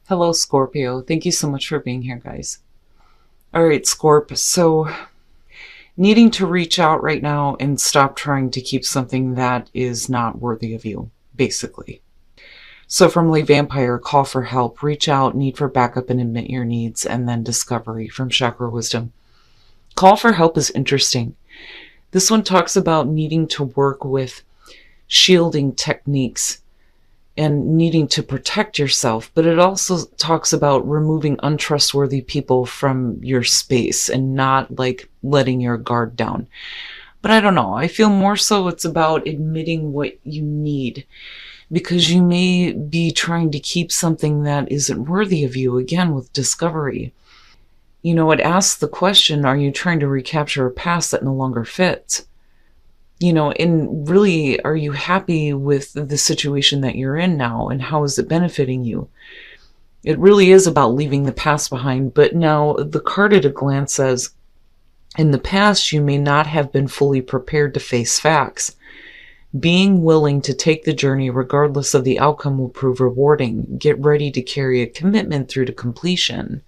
Hello, Scorpio. Thank you so much for being here, guys. All right, Scorp. So, needing to reach out right now and stop trying to keep something that is not worthy of you, basically. So, from Lay Vampire, call for help, reach out, need for backup, and admit your needs, and then discovery from Chakra Wisdom. Call for help is interesting. This one talks about needing to work with shielding techniques and needing to protect yourself, but it also talks about removing untrustworthy people from your space and not like letting your guard down. But I don't know. I feel more so it's about admitting what you need, because you may be trying to keep something that isn't worthy of you, again, with discovery. You know, it asks the question, are you trying to recapture a past that no longer fits? You know, and really, are you happy with the situation that you're in now, and how is it benefiting you? It really is about leaving the past behind. But now the card at a glance says, in the past, you may not have been fully prepared to face facts. Being willing to take the journey regardless of the outcome will prove rewarding. Get ready to carry a commitment through to completion.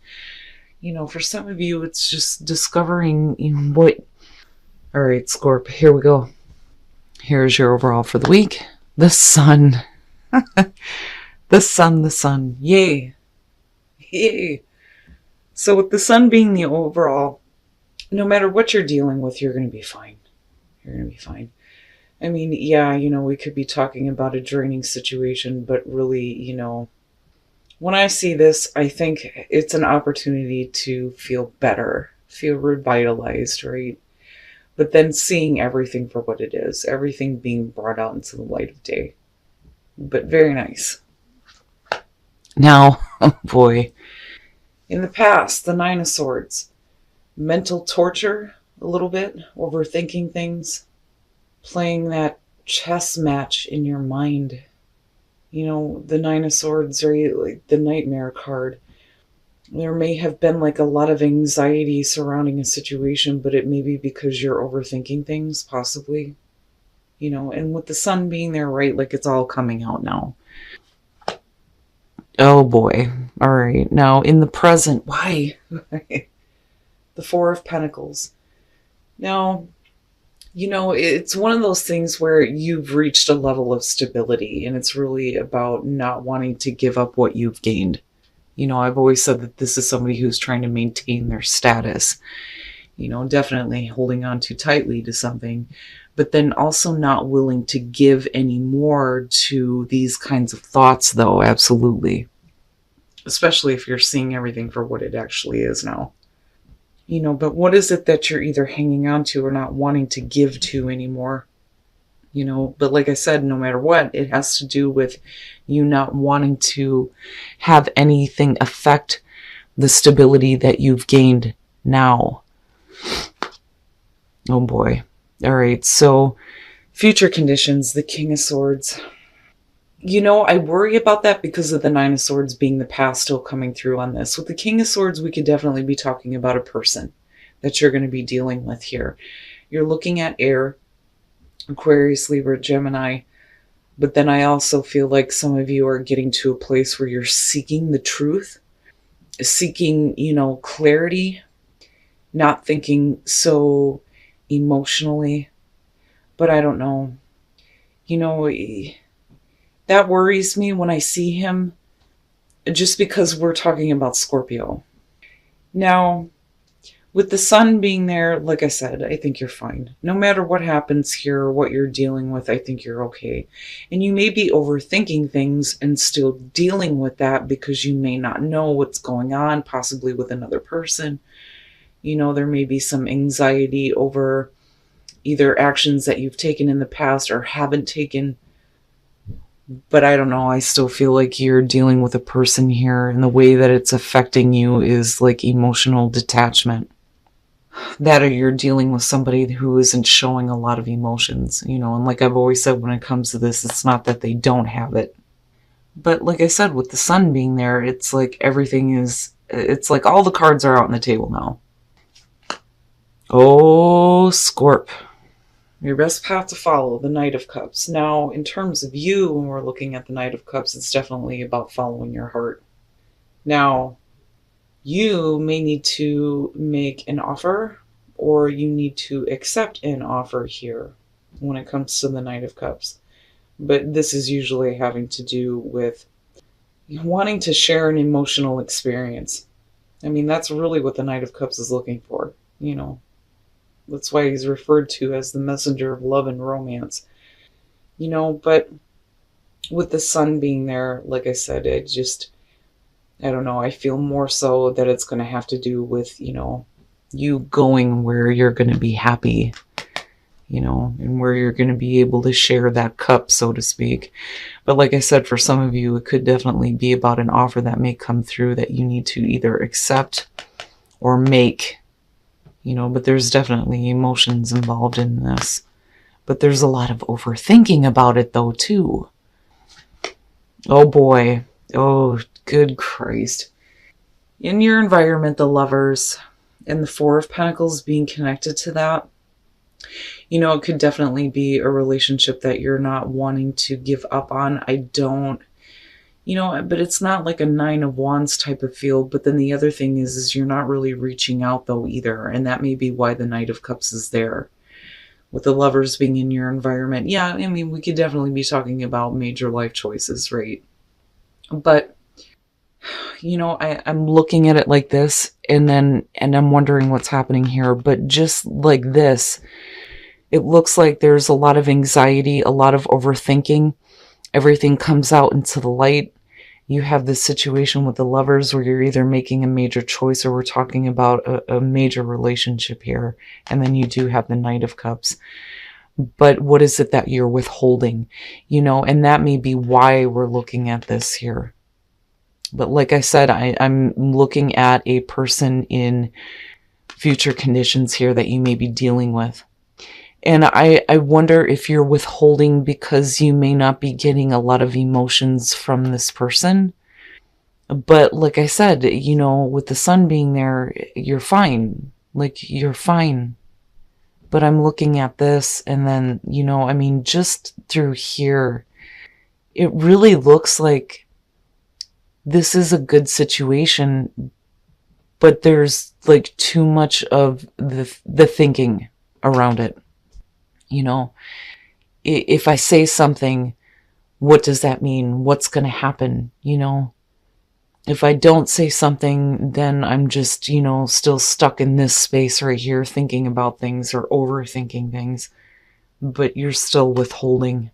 You know, for some of you, it's just discovering what... All right, Scorp, here we go. Here's your overall for the week. The sun. The sun. Yay. Yay. So with the sun being the overall, no matter what you're dealing with, you're going to be fine. You're going to be fine. I mean, yeah, we could be talking about a draining situation, but really, when I see this, I think it's an opportunity to feel better, feel revitalized, right? But then seeing everything for what it is, everything being brought out into the light of day. But very nice. Now, oh boy. In the past, the Nine of Swords. Mental torture, a little bit. Overthinking things. Playing that chess match in your mind. The Nine of Swords are like the nightmare card. There may have been like a lot of anxiety surrounding a situation, but it may be because you're overthinking things, possibly. And with the sun being there, right, like it's all coming out now. Oh boy. All right. Now, in the present, why? The Four of Pentacles. Now, it's one of those things where you've reached a level of stability, and it's really about not wanting to give up what you've gained. I've always said that this is somebody who's trying to maintain their status, definitely holding on too tightly to something, but then also not willing to give any more to these kinds of thoughts, though, absolutely. Especially if you're seeing everything for what it actually is now. But what is it that you're either hanging on to or not wanting to give to anymore? But like I said, no matter what, it has to do with you not wanting to have anything affect the stability that you've gained now. Oh boy. All right. So future conditions, the King of Swords. I worry about that because of the Nine of Swords being the past still coming through on this. With the King of Swords, we could definitely be talking about a person that you're going to be dealing with here. You're looking at air, Aquarius, Libra, Gemini. But then I also feel like some of you are getting to a place where you're seeking the truth, seeking, clarity, not thinking so emotionally. But I don't know. That worries me when I see him, just because we're talking about Scorpio. Now, with the sun being there, like I said, I think you're fine. No matter what happens here or what you're dealing with, I think you're okay. And you may be overthinking things and still dealing with that because you may not know what's going on, possibly with another person. There may be some anxiety over either actions that you've taken in the past or haven't taken. But I don't know, I still feel like you're dealing with a person here, and the way that it's affecting you is like emotional detachment. That or you're dealing with somebody who isn't showing a lot of emotions, and like I've always said, when it comes to this, it's not that they don't have it. But like I said, with the sun being there, it's like it's like all the cards are out on the table now. Oh, Scorp. Your best path to follow, the Knight of Cups. Now, in terms of you, when we're looking at the Knight of Cups, it's definitely about following your heart. Now, you may need to make an offer, or you need to accept an offer here when it comes to the Knight of Cups. But this is usually having to do with wanting to share an emotional experience. I mean, that's really what the Knight of Cups is looking for, you know. That's why he's referred to as the messenger of love and romance. But with the sun being there, like I said, I don't know, I feel more so that it's going to have to do with, you going where you're going to be happy, and where you're going to be able to share that cup, so to speak. But like I said, for some of you, it could definitely be about an offer that may come through that you need to either accept or make, but there's definitely emotions involved in this. But there's a lot of overthinking about it, though, too. Oh, boy. Oh, good Christ. In your environment, the Lovers and the Four of Pentacles being connected to that, it could definitely be a relationship that you're not wanting to give up on. But it's not like a Nine of Wands type of feel. But then the other thing is you're not really reaching out, though, either. And that may be why the Knight of Cups is there. With the Lovers being in your environment. Yeah, I mean, we could definitely be talking about major life choices, right? But, I'm looking at it like this, and I'm wondering what's happening here. But just like this, it looks like there's a lot of anxiety, a lot of overthinking. Everything comes out into the light. You have this situation with the Lovers where you're either making a major choice or we're talking about a major relationship here. And then you do have the Knight of Cups. But what is it that you're withholding? And that may be why we're looking at this here. But like I said, I'm looking at a person in future conditions here that you may be dealing with. And I wonder if you're withholding because you may not be getting a lot of emotions from this person. But like I said, with the sun being there, you're fine. Like, you're fine. But I'm looking at this and then, just through here, it really looks like this is a good situation, but there's like too much of the thinking around it. If I say something, what does that mean? What's going to happen? If I don't say something, then I'm just, still stuck in this space right here, thinking about things or overthinking things, but you're still withholding.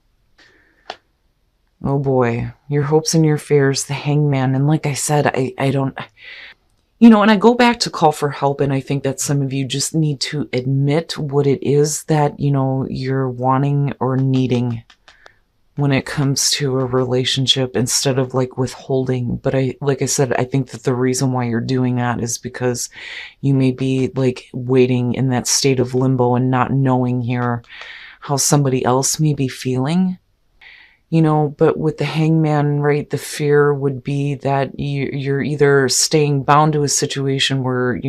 Oh boy, your hopes and your fears, the Hangman. And like I said, I don't, and I go back to call for help, and I think that some of you just need to admit what it is that, you're wanting or needing when it comes to a relationship instead of like withholding. But like I said, I think that the reason why you're doing that is because you may be like waiting in that state of limbo and not knowing here how somebody else may be feeling. But with the Hangman, right, the fear would be that you're either staying bound to a situation where,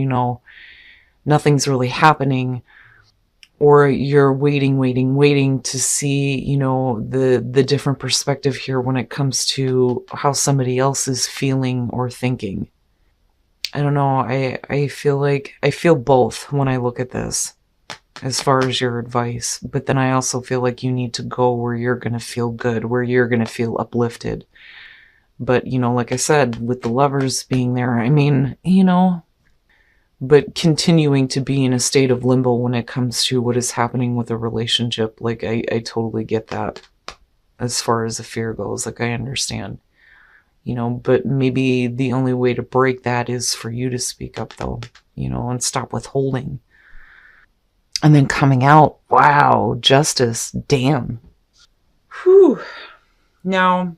nothing's really happening, or you're waiting to see, the different perspective here when it comes to how somebody else is feeling or thinking. I don't know. I feel both when I look at this. As far as your advice, but then I also feel like you need to go where you're going to feel good, where you're going to feel uplifted. But, like I said, with the Lovers being there, I mean, but continuing to be in a state of limbo when it comes to what is happening with a relationship, like I totally get that as far as the fear goes. Like, I understand, but maybe the only way to break that is for you to speak up, though, and stop withholding. And then coming out, wow, Justice, damn. Whew. Now,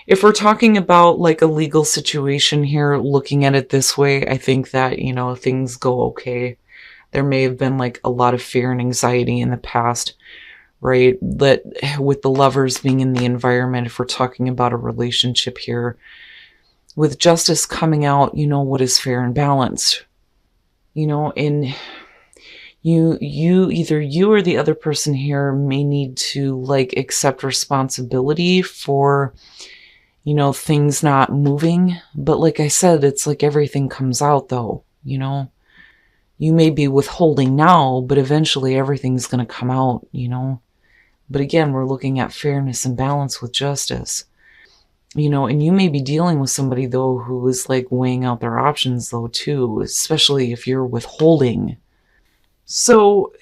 if we're talking about like a legal situation here, looking at it this way, I think that, things go okay. There may have been like a lot of fear and anxiety in the past, right? That with the Lovers being in the environment, if we're talking about a relationship here, with Justice coming out, what is fair and balanced, and either you or the other person here may need to like accept responsibility for things not moving. But like I said, it's like everything comes out though, You may be withholding now, but eventually everything's going to come out, But again, we're looking at fairness and balance with justice. And you may be dealing with somebody though who is like weighing out their options though too, especially if you're withholding. So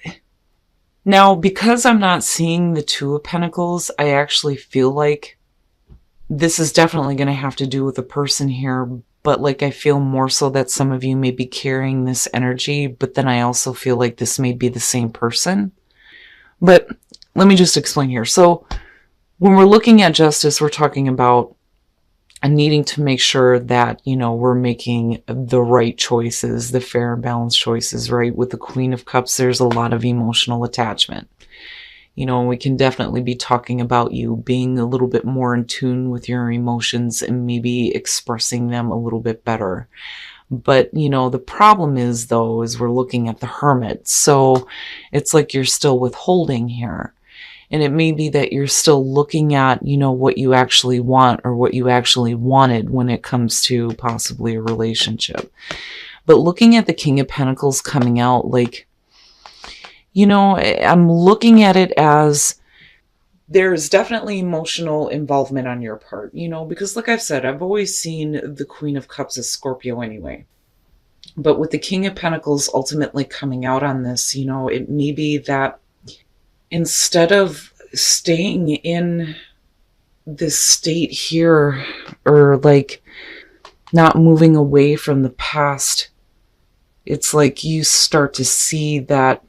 now, because I'm not seeing the Two of Pentacles, I actually feel like this is definitely going to have to do with a person here, but like I feel more so that some of you may be carrying this energy, but then I also feel like this may be the same person. But let me just explain here. So when we're looking at justice, we're talking about needing to make sure that, we're making the right choices, the fair and balanced choices, right? With the Queen of Cups, there's a lot of emotional attachment. And we can definitely be talking about you being a little bit more in tune with your emotions and maybe expressing them a little bit better. But, the problem is, though, is we're looking at the Hermit. So it's like you're still withholding here. And it may be that you're still looking at, what you actually want or what you actually wanted when it comes to possibly a relationship. But looking at the King of Pentacles coming out, like, I'm looking at it as there's definitely emotional involvement on your part, because like I've said, I've always seen the Queen of Cups as Scorpio anyway. But with the King of Pentacles ultimately coming out on this, it may be that instead of staying in this state here or like not moving away from the past, it's like you start to see that,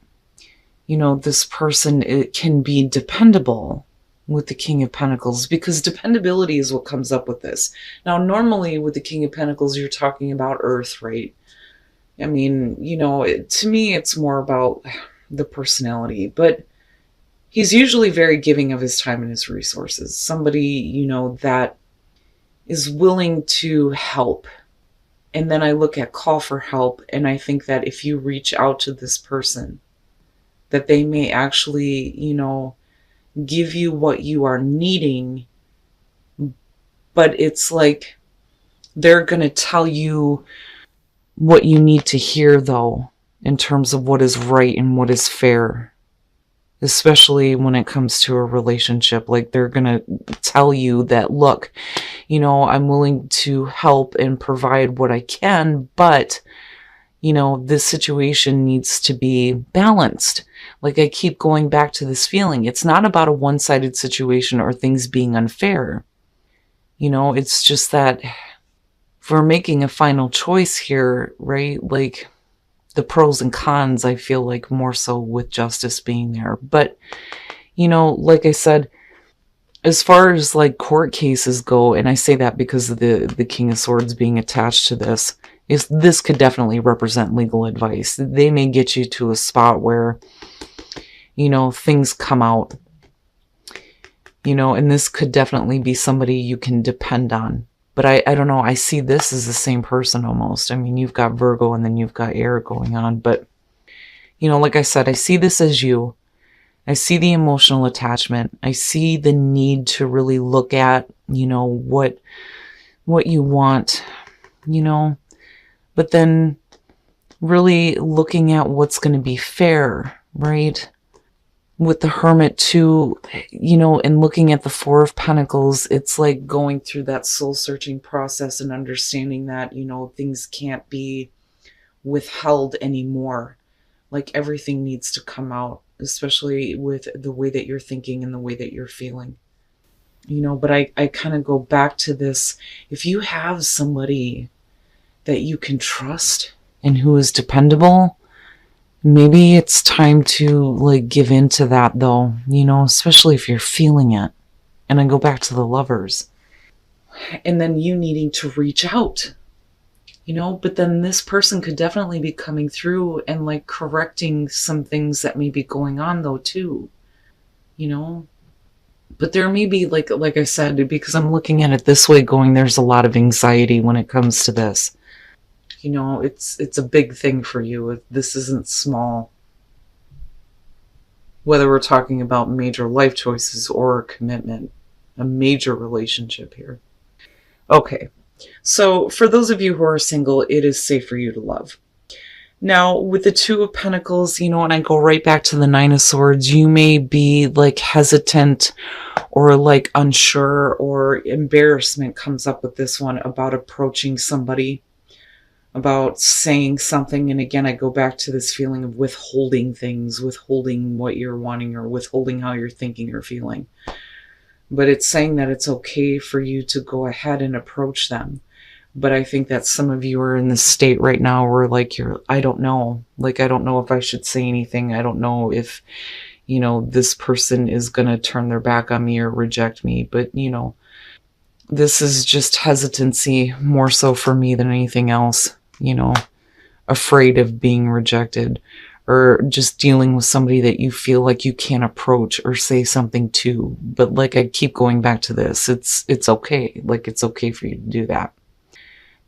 this person, it can be dependable with the King of Pentacles, because dependability is what comes up with this. Now, normally with the King of Pentacles, you're talking about Earth, right? I mean, to me, it's more about the personality, but he's usually very giving of his time and his resources. Somebody, that is willing to help. And then I look at call for help, and I think that if you reach out to this person, that they may actually, give you what you are needing. But it's like they're going to tell you what you need to hear, though, in terms of what is right and what is fair. Especially when it comes to a relationship, like they're going to tell you that, look, I'm willing to help and provide what I can, but, this situation needs to be balanced. Like I keep going back to this feeling. It's not about a one-sided situation or things being unfair. It's just that if we're making a final choice here, right? Like, the pros and cons, I feel like more so with justice being there. But, like I said, as far as like court cases go, and I say that because of the King of Swords being attached to this could definitely represent legal advice. They may get you to a spot where, things come out, and this could definitely be somebody you can depend on. But I don't know, I see this as the same person almost. I mean, you've got Virgo and then you've got air going on. But, like I said, I see this as you. I see the emotional attachment. I see the need to really look at, what you want, But then really looking at what's going to be fair, right? With the Hermit too, and looking at the Four of Pentacles, it's like going through that soul searching process and understanding that, things can't be withheld anymore. Like everything needs to come out, especially with the way that you're thinking and the way that you're feeling. But I kind of go back to this. If you have somebody that you can trust and who is dependable, maybe it's time to like give in to that though, especially if you're feeling it. And I go back to the Lovers. And then you needing to reach out, but then this person could definitely be coming through and like correcting some things that may be going on though too, But there may be like I said, because I'm looking at it this way going, there's a lot of anxiety when it comes to this. It's a big thing for you. This isn't small. Whether we're talking about major life choices or a commitment, a major relationship here. Okay. So for those of you who are single, it is safe for you to love. Now, with the Two of Pentacles, and I go right back to the Nine of Swords, you may be like hesitant or like unsure, or embarrassment comes up with this one about approaching somebody, about saying something. And again, I go back to this feeling of withholding things, withholding what you're wanting, or withholding how you're thinking or feeling. But it's saying that it's okay for you to go ahead and approach them. But I think that some of you are in this state right now where like I don't know. Like, I don't know if I should say anything. I don't know if, this person is going to turn their back on me or reject me. But, this is just hesitancy more so for me than anything else, afraid of being rejected, or just dealing with somebody that you feel like you can't approach or say something to. But like, I keep going back to this. It's okay. Like, it's okay for you to do that.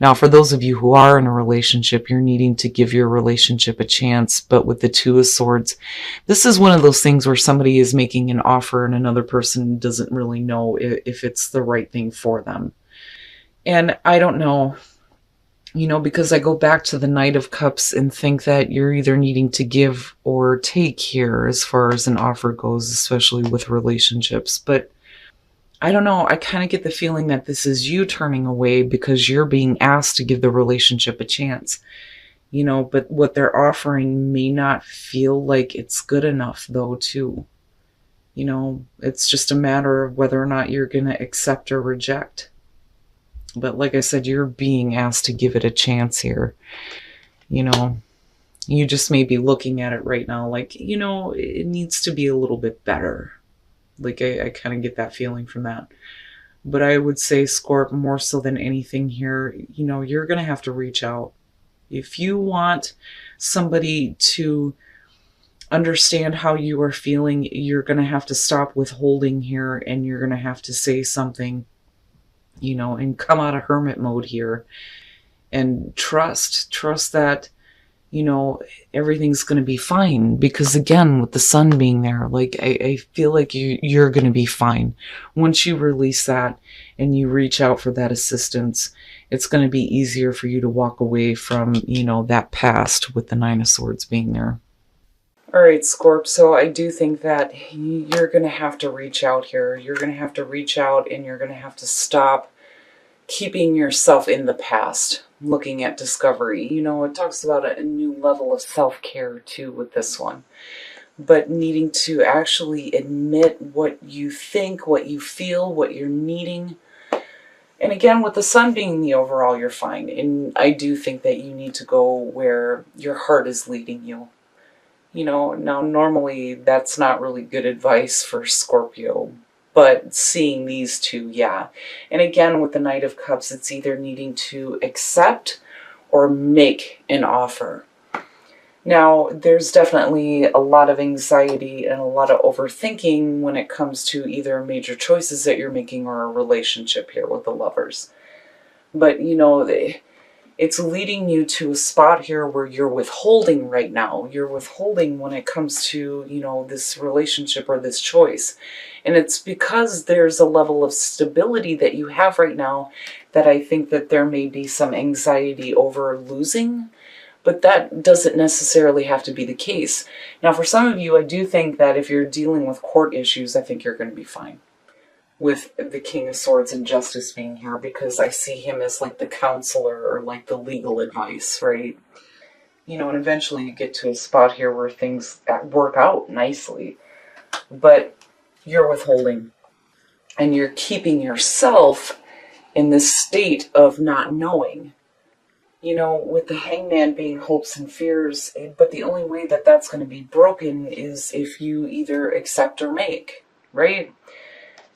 Now, for those of you who are in a relationship, you're needing to give your relationship a chance. But with the Two of Swords, this is one of those things where somebody is making an offer and another person doesn't really know if it's the right thing for them. And I don't know, because I go back to the Knight of Cups and think that you're either needing to give or take here as far as an offer goes, especially with relationships. But I don't know. I kind of get the feeling that this is you turning away because you're being asked to give the relationship a chance, but what they're offering may not feel like it's good enough though, too. It's just a matter of whether or not you're going to accept or reject. But like I said, you're being asked to give it a chance here. You just may be looking at it right now like, it needs to be a little bit better. Like, I kind of get that feeling from that. But I would say, Scorp, more so than anything here, you're going to have to reach out. If you want somebody to understand how you are feeling, you're going to have to stop withholding here, and you're going to have to say something, and come out of hermit mode here and trust that, everything's going to be fine. Because again, with the sun being there, like, I feel like you're going to be fine. Once you release that and you reach out for that assistance, it's going to be easier for you to walk away from, that past with the Nine of Swords being there. All right, Scorp. So I do think that you're going to have to reach out here. You're going to have to reach out, and you're going to have to stop keeping yourself in the past, looking at discovery. It talks about a new level of self-care too with this one. But needing to actually admit what you think, what you feel, what you're needing. And again, with the sun being the overall, you're fine. And I do think that you need to go where your heart is leading you. Now normally that's not really good advice for Scorpio. But seeing these two, yeah. And again, with the Knight of Cups, it's either needing to accept or make an offer. Now, there's definitely a lot of anxiety and a lot of overthinking when it comes to either major choices that you're making or a relationship here with the Lovers. But, it's leading you to a spot here where you're withholding right now. You're withholding when it comes to, this relationship or this choice. And it's because there's a level of stability that you have right now that I think that there may be some anxiety over losing. But that doesn't necessarily have to be the case. Now, for some of you, I do think that if you're dealing with court issues, I think you're going to be fine with the King of Swords and Justice being here, because I see him as like the counselor or like the legal advice, right? And eventually you get to a spot here where things work out nicely, but you're withholding and you're keeping yourself in this state of not knowing. With the Hangman being hopes and fears, but the only way that that's going to be broken is if you either accept or make, right?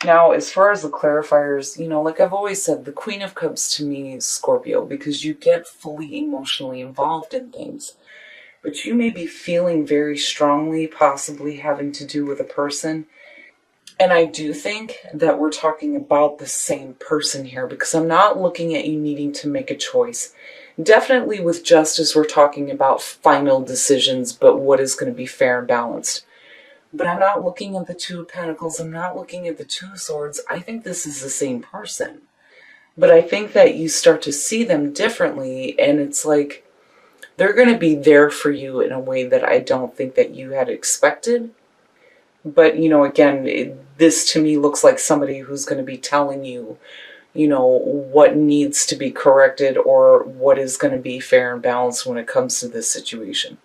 Now, as far as the clarifiers, like I've always said, the Queen of Cups to me is Scorpio, because you get fully emotionally involved in things. But you may be feeling very strongly, possibly having to do with a person. And I do think that we're talking about the same person here, because I'm not looking at you needing to make a choice. Definitely with Justice, we're talking about final decisions, but what is going to be fair and balanced. But I'm not looking at the Two of Pentacles. I'm not looking at the Two of Swords. I think this is the same person. But I think that you start to see them differently, and it's like they're going to be there for you in a way that I don't think that you had expected. But, again, this to me looks like somebody who's going to be telling you, what needs to be corrected or what is going to be fair and balanced when it comes to this situation.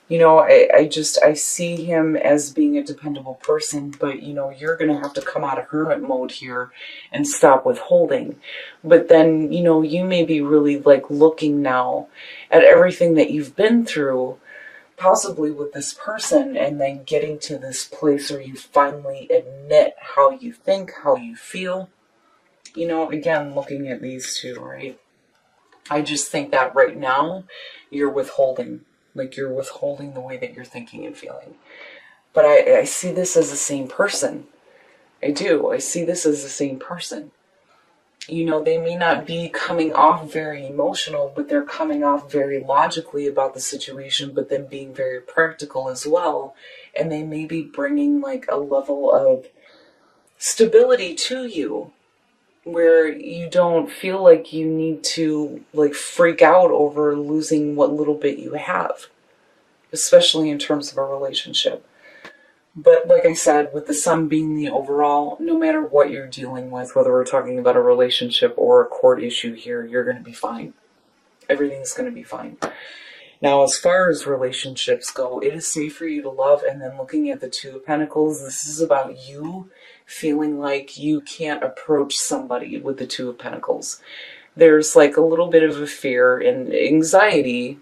I see him as being a dependable person, but, you're going to have to come out of hermit mode here and stop withholding. But then, you may be really like looking now at everything that you've been through, possibly with this person, and then getting to this place where you finally admit how you think, how you feel. Again, looking at these two, right? I just think that right now you're withholding. Like you're withholding the way that you're thinking and feeling. But I see this as the same person. I do. I see this as the same person. They may not be coming off very emotional, but they're coming off very logically about the situation, but then being very practical as well. And they may be bringing like a level of stability to you where you don't feel like you need to like freak out over losing what little bit you have, especially in terms of a relationship. But like I said, with the sun being the overall, no matter what you're dealing with, whether we're talking about a relationship or a court issue here, you're going to be fine. Everything's going to be fine. Now, as far as relationships go, it is safe for you to love. And then looking at the Two of Pentacles, this is about you feeling like you can't approach somebody with the Two of Pentacles. There's like a little bit of a fear and anxiety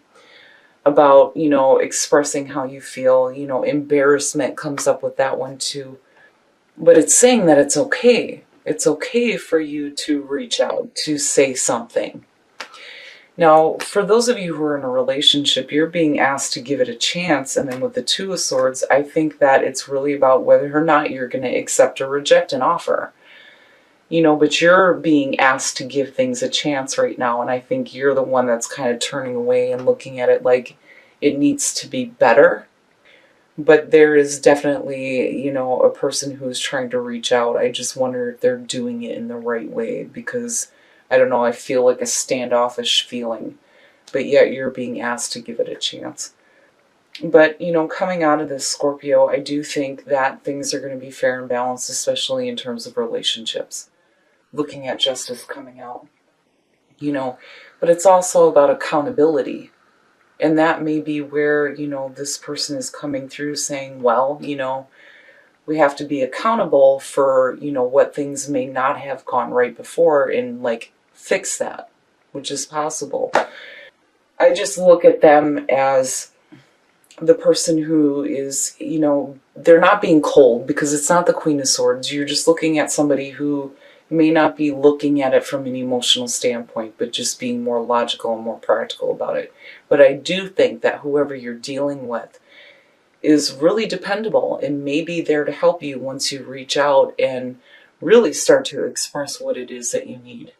about, expressing how you feel. Embarrassment comes up with that one too. But it's saying that it's okay. It's okay for you to reach out, to say something. Now, for those of you who are in a relationship, you're being asked to give it a chance. And then with the Two of Swords, I think that it's really about whether or not you're going to accept or reject an offer. But you're being asked to give things a chance right now. And I think you're the one that's kind of turning away and looking at it like it needs to be better. But there is definitely, a person who's trying to reach out. I just wonder if they're doing it in the right way, because I don't know, I feel like a standoffish feeling, but yet you're being asked to give it a chance. But, coming out of this, Scorpio, I do think that things are going to be fair and balanced, especially in terms of relationships. Looking at justice coming out, but it's also about accountability. And that may be where, this person is coming through saying, well, we have to be accountable for, what things may not have gone right before and like fix that, which is possible. I just look at them as the person who is, they're not being cold, because it's not the Queen of Swords. You're just looking at somebody who may not be looking at it from an emotional standpoint, but just being more logical and more practical about it. But I do think that whoever you're dealing with is really dependable and may be there to help you once you reach out and really start to express what it is that you need.